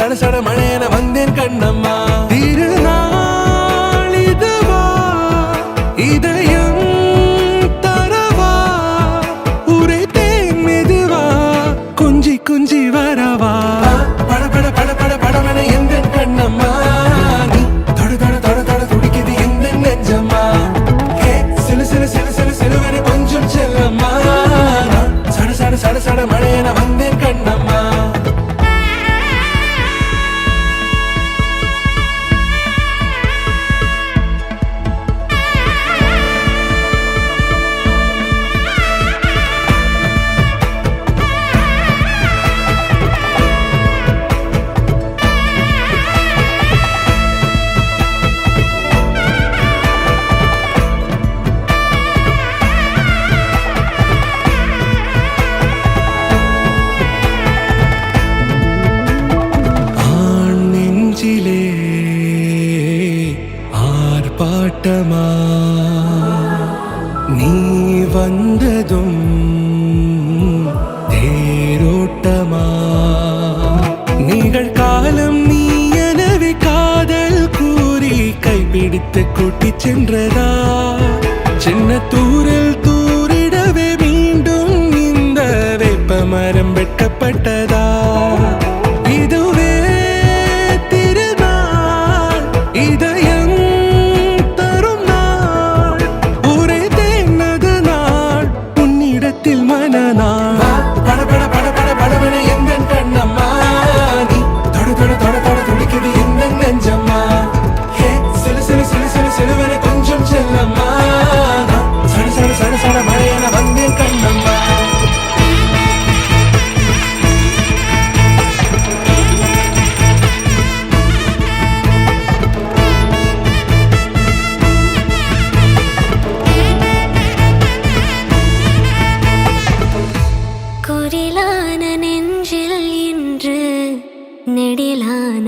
சட சட மழையென வந்தேன் கண்ணம்மா. திருநாள் இதுவா இதயம் தரவா உரைத்தேன் மெதுவா கொஞ்சி கொஞ்சி வரவா பட பட பட பட படவன எந்த கண்ணம்மா. நீ தொட தொட தொட தொட துடிக்குது எந்த நெஞ்சம்மா. சிலு சிலு சிலு சிலு சிலுவன கொஞ்சம் செல்லம்மா. சட சட சட சட மழையென வந்தேன் கண்ணம்மா. ஆர்ப்பாட்டமா நீ வந்ததும் தேரோட்டமா நிகழ்காலம் நீ எனவே காதல் கூறி கைப்பிடித்து கூட்டிச் சென்றதா. சின்ன தூரில் தூரிடவே மீண்டும் இந்த வேப்ப மரம் வெட்கப்பட்டதா. இதுவே திருநாள் இதயம் தரும் நாள் உரைத்தேனது நாள் உன்னிடத்தில் மனநாள். பட பட பட பட படவன எந்த கண்ணம்மா. நீ தொட தொட தொட தொட துடிக்குது எந்த நெஞ்சம்மா. சிலு சிலு சிலு சிலு சிலுவன கொஞ்சம் செல்லம்மா. சட சட சட சட மழையென வந்தேன் கண்ணம்மா. குரிலான நெஞ்சில் இன்று நெடிலான